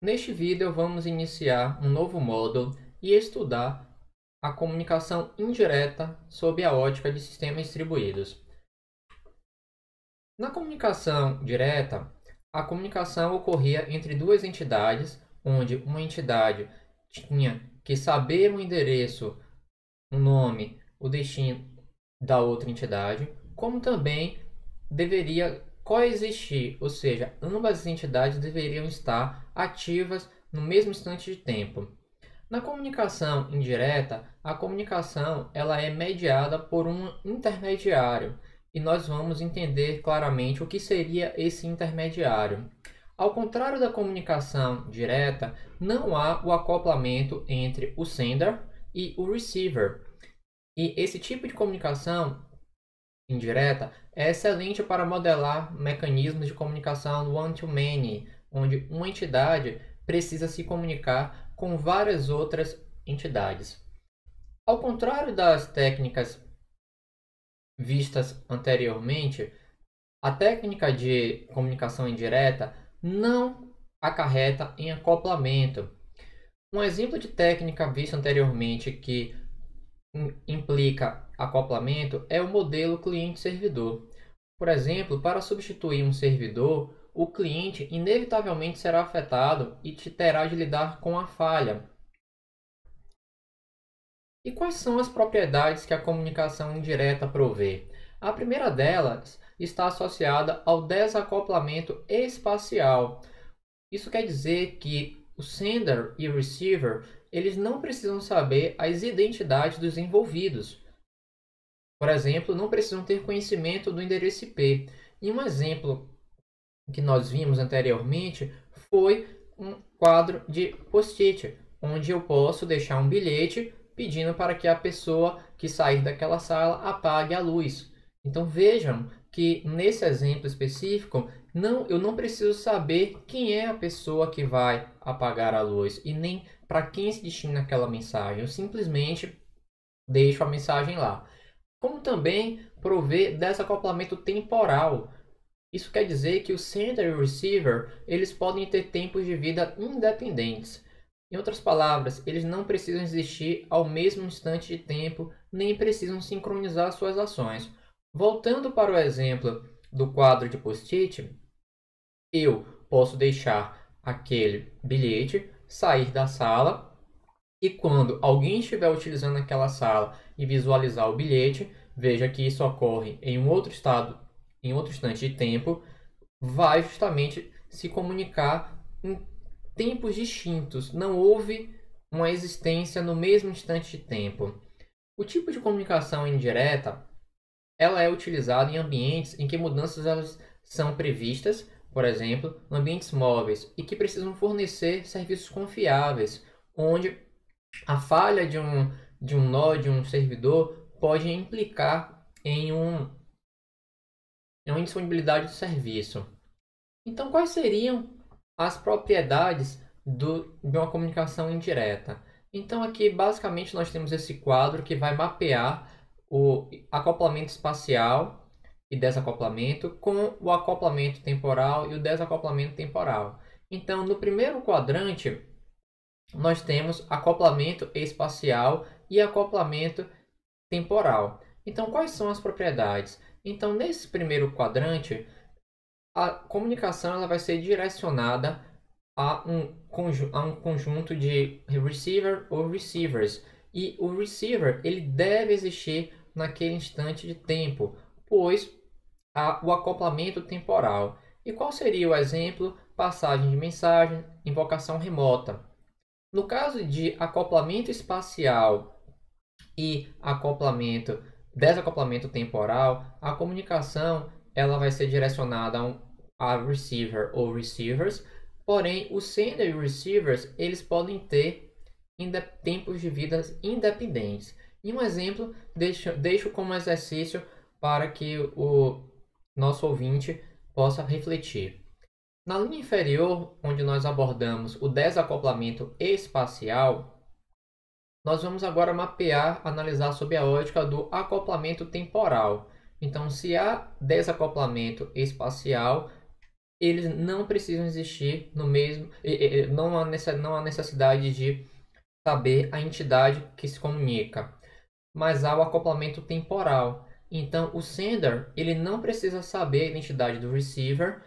Neste vídeo, vamos iniciar um novo módulo e estudar a comunicação indireta sob a ótica de sistemas distribuídos. Na comunicação direta, a comunicação ocorria entre duas entidades, onde uma entidade tinha que saber o endereço, o nome, o destino da outra entidade, como também deveria coexistir, ou seja, ambas as entidades deveriam estar ativas no mesmo instante de tempo. Na comunicação indireta, a comunicação ela é mediada por um intermediário e nós vamos entender claramente o que seria esse intermediário. Ao contrário da comunicação direta, não há o acoplamento entre o sender e o receiver. E esse tipo de comunicação indireta é excelente para modelar mecanismos de comunicação one-to-many, onde uma entidade precisa se comunicar com várias outras entidades. Ao contrário das técnicas vistas anteriormente, a técnica de comunicação indireta não acarreta em acoplamento. Um exemplo de técnica vista anteriormente que implica acoplamento é o modelo cliente-servidor. Por exemplo, para substituir um servidor, o cliente inevitavelmente será afetado e terá de lidar com a falha. E quais são as propriedades que a comunicação indireta provê? A primeira delas está associada ao desacoplamento espacial. Isso quer dizer que o sender e o receiver eles não precisam saber as identidades dos envolvidos. Por exemplo, não precisam ter conhecimento do endereço IP. E um exemplo que nós vimos anteriormente foi um quadro de post-it, onde eu posso deixar um bilhete pedindo para que a pessoa que sair daquela sala apague a luz. Então vejam que nesse exemplo específico, eu não preciso saber quem é a pessoa que vai apagar a luz e nem para quem se destina aquela mensagem. Eu simplesmente deixo a mensagem lá. Como também prover desacoplamento temporal. Isso quer dizer que o sender e o receiver eles podem ter tempos de vida independentes. Em outras palavras, eles não precisam existir ao mesmo instante de tempo, nem precisam sincronizar suas ações. Voltando para o exemplo do quadro de post-it, eu posso deixar aquele bilhete, sair da sala e quando alguém estiver utilizando aquela sala e visualizar o bilhete, veja que isso ocorre em um outro estado, em outro instante de tempo, vai justamente se comunicar em tempos distintos. Não houve uma existência no mesmo instante de tempo. O tipo de comunicação indireta, ela é utilizada em ambientes em que mudanças elas são previstas, por exemplo, ambientes móveis, e que precisam fornecer serviços confiáveis, onde a falha de um nó, de um servidor, pode implicar em uma indisponibilidade do serviço. Então, quais seriam as propriedades de uma comunicação indireta? Então, aqui, basicamente, nós temos esse quadro que vai mapear o acoplamento espacial e desacoplamento com o acoplamento temporal e o desacoplamento temporal. Então, no primeiro quadrante, nós temos acoplamento espacial e acoplamento temporal. Então, quais são as propriedades? Então, nesse primeiro quadrante, a comunicação ela vai ser direcionada a um conjunto de receiver ou receivers. E o receiver ele deve existir naquele instante de tempo, pois há o acoplamento temporal. E qual seria o exemplo? Passagem de mensagem, invocação remota. No caso de acoplamento espacial e desacoplamento temporal, a comunicação ela vai ser direcionada a receiver ou receivers, porém o sender e o receivers eles podem ter tempos de vida independentes. E um exemplo deixo como exercício para que o nosso ouvinte possa refletir. Na linha inferior, onde nós abordamos o desacoplamento espacial, nós vamos agora mapear, analisar sob a ótica do acoplamento temporal. Então, se há desacoplamento espacial, eles não precisam existir no mesmo, não há necessidade de saber a entidade que se comunica, mas há o acoplamento temporal. Então, o sender, ele não precisa saber a identidade do receiver,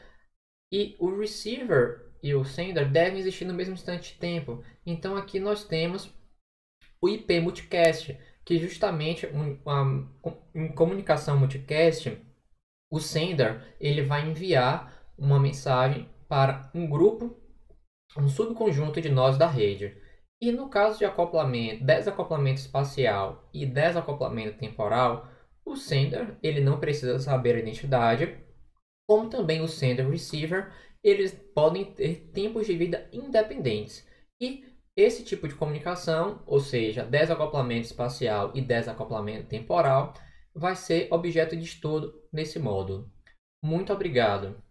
e o receiver e o sender devem existir no mesmo instante de tempo. Então, aqui nós temos o IP multicast, que justamente em comunicação multicast, o sender ele vai enviar uma mensagem para um grupo, um subconjunto de nós da rede. E no caso de acoplamento, desacoplamento espacial e desacoplamento temporal, o sender ele não precisa saber a identidade, como também o sender e receiver, eles podem ter tempos de vida independentes. E esse tipo de comunicação, ou seja, desacoplamento espacial e desacoplamento temporal, vai ser objeto de estudo nesse módulo. Muito obrigado.